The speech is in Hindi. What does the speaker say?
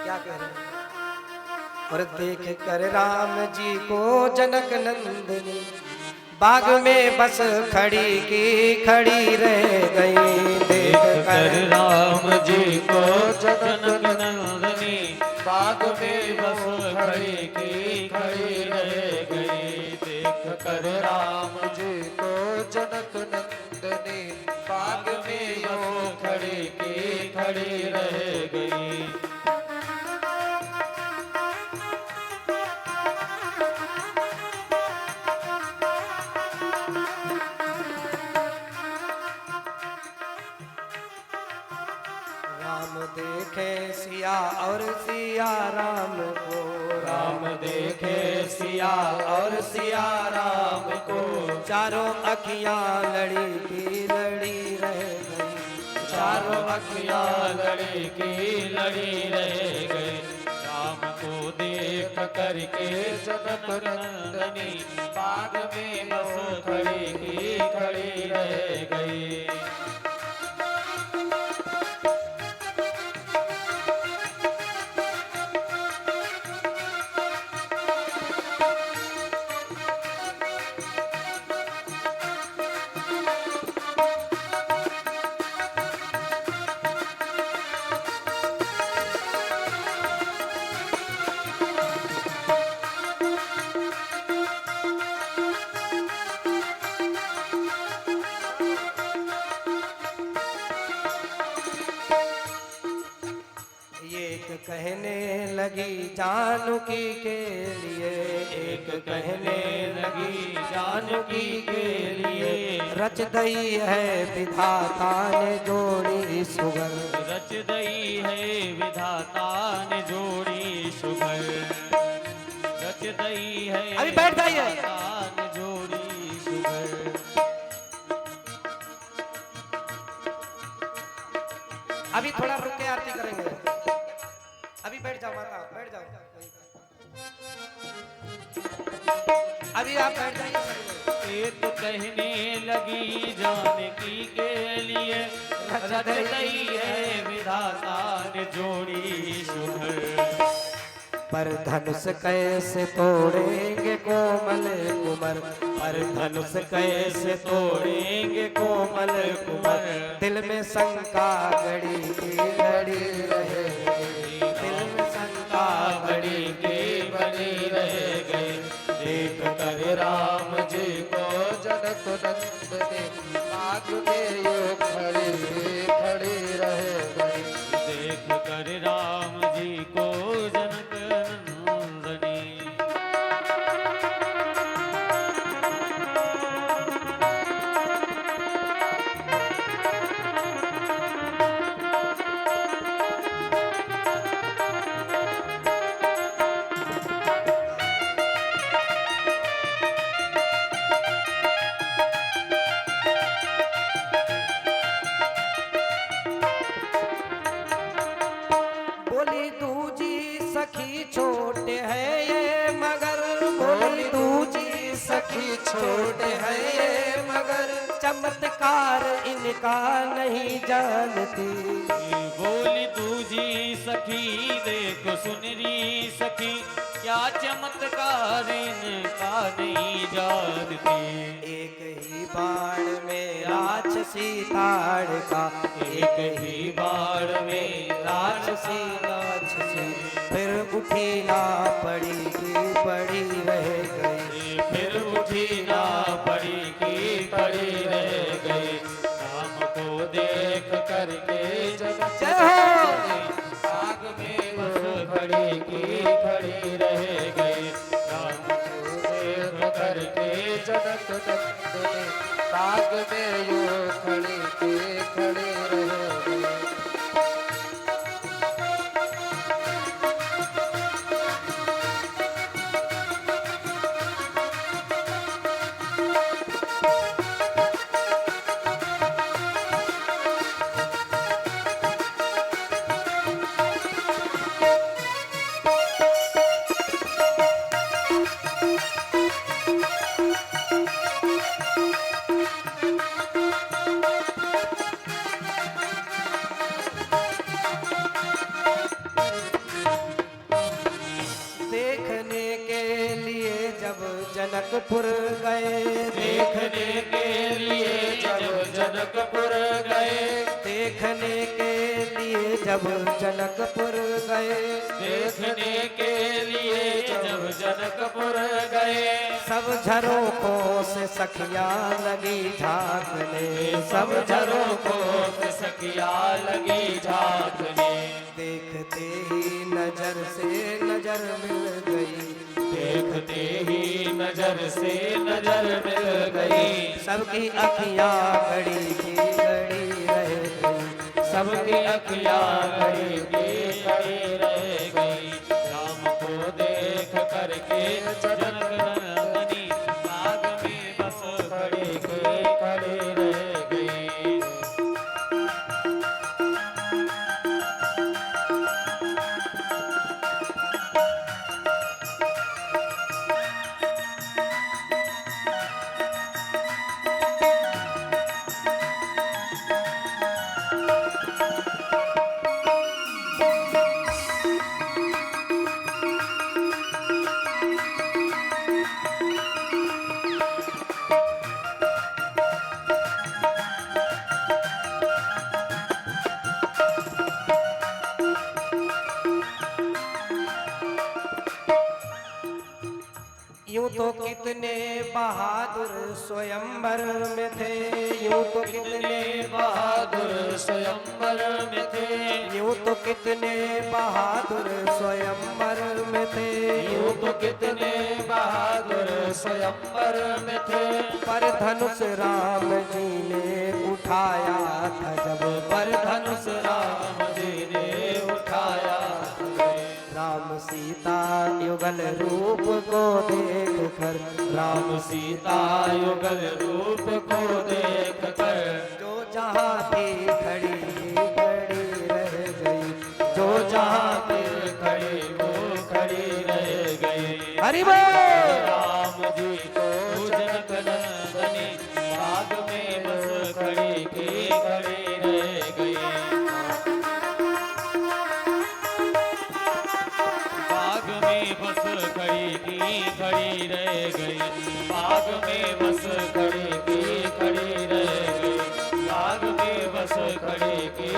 क्या कह रहे हैं? और देख कर राम जी को जनक नंदनी बाग में बस खड़ी की खड़ी रह गई। देख कर राम जी को जनक नंदनी बाग में बस खड़ी की खड़ी रह गई। देख कर राम जी को जनक नंदनी बाग में बस खड़ी की खड़ी रह गई। राम देखे सिया और सिया राम को, राम देखे सिया और सिया राम को, चारों अखियां लड़ी की लड़ी रह गई। चारों अखियां लड़ी की लड़ी रह गई। राम को देख करके जनक नंदनी बाग में बस खड़ी की खड़ी रह गई। एक कहने लगी जानकी के लिए, एक कहने लगी जानकी के लिए, रच दई है विधाता ने जोड़ी सुगर। रच दई है विधाता ने जोड़ी सुगर। रच दई है अभी बैठ जाइए। विधाता ने जोड़ी सुगर। अभी थोड़ा रुक के आरती करेंगे। अभी बैठ जाओ माता, बैठ जाओ। अभी आप बैठ जाइए। एक कहने लगी जानकी के लिए, रच दई है विधाता ने जोड़ी सुगर। पर धनुष कैसे तोड़ेंगे कोमल कुमर, पर धनुष कैसे तोड़ेंगे कोमल कुमर। दिल में शंका गड़ी की गड़ी रहे, दिल में शंका बड़ी की बड़ी रह गई। देख कर राम जी को जनक नंदनी बाग में यूं खड़ी खड़ी रह गई। देख कर राम जी को जनक नंदनी। बोली दूजी सखी छोटे है ये मगर, बोली दूजी सखी छोटे है ये मगर। चमत्कार इनका नहीं जानती, बोली दूजी सखी देख सुनरी सखी, क्या चमत्कार इनका नहीं जानती। एक ही बाण में राक्षसी ताड़का, एक ही बाण में राक्षसी राक्षसी फिर उठी ना पड़ी की पड़ी रह गई। फिर उठी ना पड़ी की पड़ी रह गई। राम को देख करके जनक आग में बस खड़ी की खड़ी रह गई। राम को देख करके जनक नंदनी बाग में यूं खड़ी की खड़ी रह गई। जनकपुर गए। देखने के लिए जब जनकपुर गए, देखने के लिए जब जनकपुर गए। देखने के लिए जब जनकपुर गए, सब झरोखों से सखिया लगी झांकने। सब झरोखों से सखिया लगी झांकने। देखते ही नजर से नजर मिल गई। देखते ही नजर से नजर मिल गई। सबकी अखियां घड़ी की घड़ी रह गई। सबकी अखियां घड़ी की घड़ी रह गई। राम को देख करके जनक नंदनी बाग में बस खड़ी के खड़ी रह गई। यूं तो कितने बहादुर स्वयंवर में थे। यूं तो कितने बहादुर स्वयंवर में थे। यूं तो कितने बहादुर स्वयंवर में थे। यूं तो कितने बहादुर स्वयंवर में थे। पर धनुष राम जी ने उठाया था जब। पर धनुष राम जी ने उठाया। राम सीता युगल रूप को देख कर। राम सीता युगल रूप को देख कर जो जहाँ थी खड़ी खड़ी रह गई। जो जहाँ पे खड़ी वो खड़ी रह गई। हरि बोल। राम जी को जनक नंदनी बाग में बस खड़ी की खड़ी रह गई। बाग में बस खड़ी की खड़ी रह गई। बाग में बस खड़ी की खड़ी रह गई। बाग में बस खड़ी की